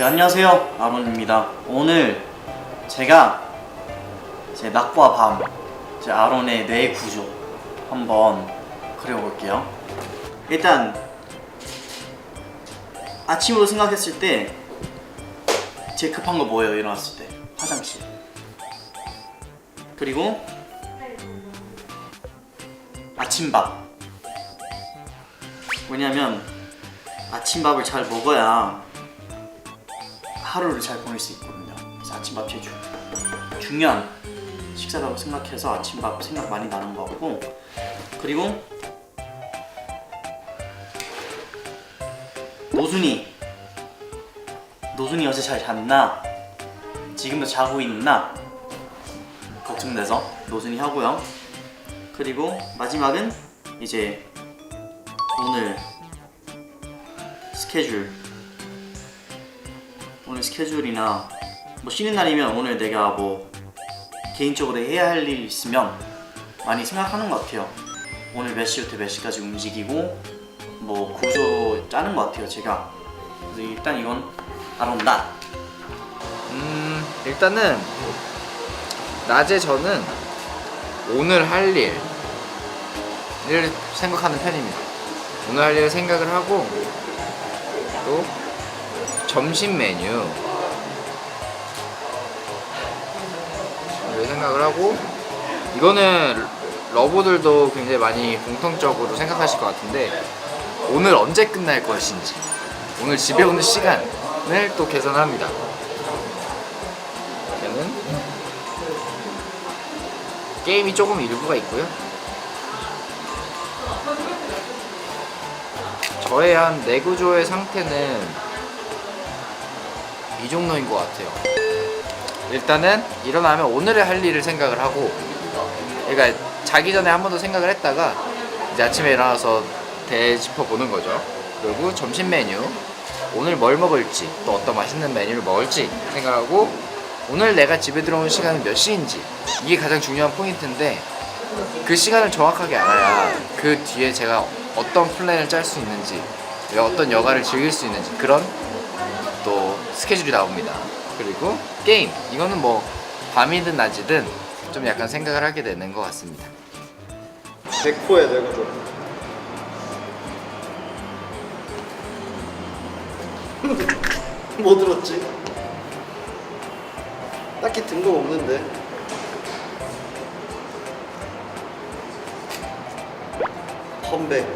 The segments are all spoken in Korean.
네, 안녕하세요, 아론입니다. 오늘 제가 제 낮과 밤, 제 아론의 뇌 구조 한번 그려볼게요. 일단 아침으로 생각했을 때 제일 급한 거 뭐예요? 일어났을 때 화장실. 그리고 아침밥. 왜냐면 아침밥을 잘 먹어야 하루를 잘 보낼 수 있거든요. 그래서 아침밥 제일 중요한 식사라고 생각해서 아침밥 생각 많이 나는 거 같고, 그리고 노순이 어제 잘 잤나? 지금도 자고 있나? 걱정돼서 노순이 하고요. 그리고 마지막은 이제 오늘 스케줄이나 뭐 쉬는 날이면 오늘 내가 뭐 개인적으로 해야 할 일이 있으면 많이 생각하는 것 같아요. 오늘 몇 시부터 몇 시까지 움직이고 뭐 구조 짜는 것 같아요, 제가. 그래서 일단 이건 아론다. 일단은 낮에 저는 오늘 할 일을 생각하는 편입니다. 오늘 할 일을 생각을 하고, 또 점심 메뉴 생각을 하고, 이거는 러버들도 굉장히 많이 공통적으로 생각하실 것 같은데, 오늘 언제 끝날 것인지, 오늘 집에 오는 시간을 또 계산합니다. 저는 게임이 조금 일부가 있고요. 저의 한 내구조의 상태는 이 정도인 것 같아요. 일단은 일어나면 오늘의 할 일을 생각을 하고, 그러니까 자기 전에 한 번 더 생각을 했다가 이제 아침에 일어나서 되짚어 보는 거죠. 그리고 점심 메뉴, 오늘 뭘 먹을지, 또 어떤 맛있는 메뉴를 먹을지 생각하고, 오늘 내가 집에 들어오는 시간은 몇 시인지, 이게 가장 중요한 포인트인데, 그 시간을 정확하게 알아야 그 뒤에 제가 어떤 플랜을 짤 수 있는지, 어떤 여가를 즐길 수 있는지, 그런 또 스케줄이 나옵니다. 그리고 게임, 이거는 뭐 밤이든 낮이든 좀 약간 생각을 하게 되는 것 같습니다. 100%의 내구조. 뭐 들었지? 딱히 든 건 없는데. 컴백.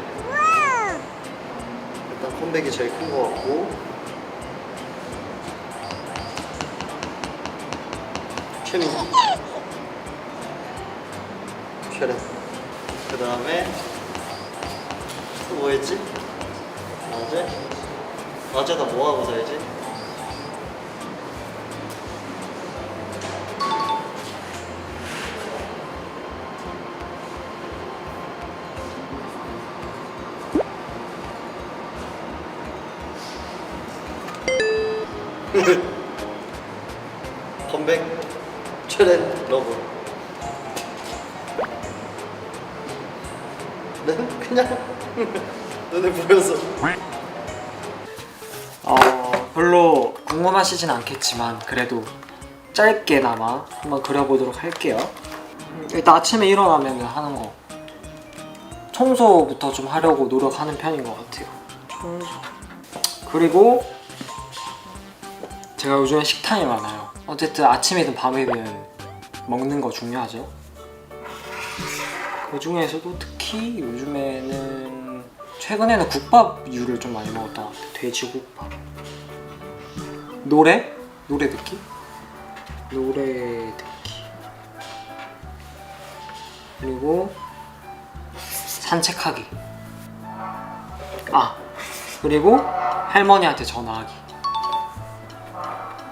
일단 컴백이 제일 큰 거 같고, 최민, 쉐렌. 그 다음에 또 뭐 했지? 어제 나 뭐 하고 살지? 컴백, 최렌, 러브. 네? 그냥 눈에 보여서. 별로 궁금하시진 않겠지만 그래도 짧게나마 한번 그려보도록 할게요. 일단 아침에 일어나면 하는 거, 청소부터 좀 하려고 노력하는 편인 것 같아요. 청소. 그리고 제가 요즘에 식탐이 많아요. 어쨌든 아침이든 밤이든 먹는 거 중요하죠. 그 중에서도 특히 요즘에는, 최근에는 국밥류를 좀 많이 먹었던 것 같아요. 돼지국밥. 노래 듣기. 그리고 산책하기. 그리고 할머니한테 전화하기.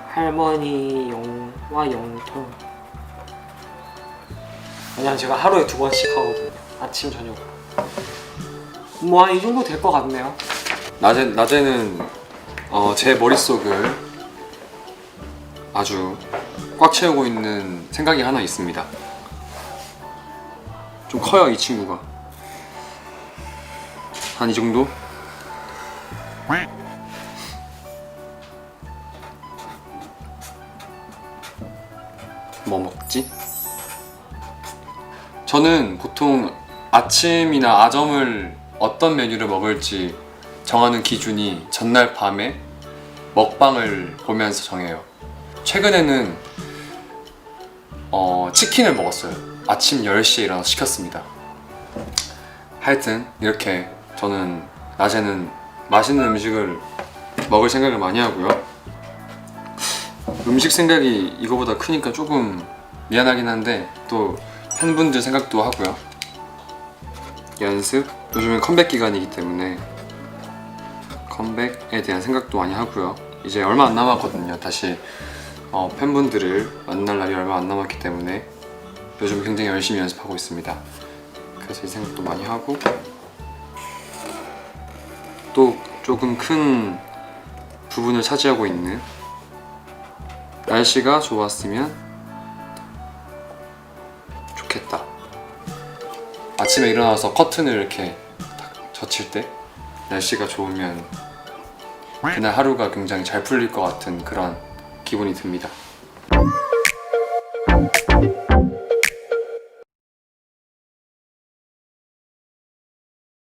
할머니와 영통. 왜냐면 제가 하루에 2번씩 하거든요. 아침 저녁. 뭐 한 이 정도 될 것 같네요. 낮에는 제 머릿속을 아주 꽉 채우고 있는 생각이 하나 있습니다. 좀 커요, 이 친구가. 한 이 정도? 뭐 먹지? 저는 보통 아침이나 아점을 어떤 메뉴를 먹을지 정하는 기준이 전날 밤에 먹방을 보면서 정해요. 최근에는 치킨을 먹었어요. 아침 10시에 일어나서 시켰습니다. 하여튼 이렇게 저는 낮에는 맛있는 음식을 먹을 생각을 많이 하고요. 음식 생각이 이거보다 크니까 조금 미안하긴 한데 또 팬분들 생각도 하고요. 연습, 요즘은 컴백 기간이기 때문에 컴백에 대한 생각도 많이 하고요. 이제 얼마 안 남았거든요. 다시 팬분들을 만날 날이 얼마 안 남았기 때문에 요즘 굉장히 열심히 연습하고 있습니다. 그래서 이 생각도 많이 하고 또 조금 큰 부분을 차지하고 있는 날씨가 좋았으면 좋겠다. 아침에 일어나서 커튼을 이렇게 딱 젖힐 때 날씨가 좋으면 그날 하루가 굉장히 잘 풀릴 것 같은 그런 기분이 듭니다.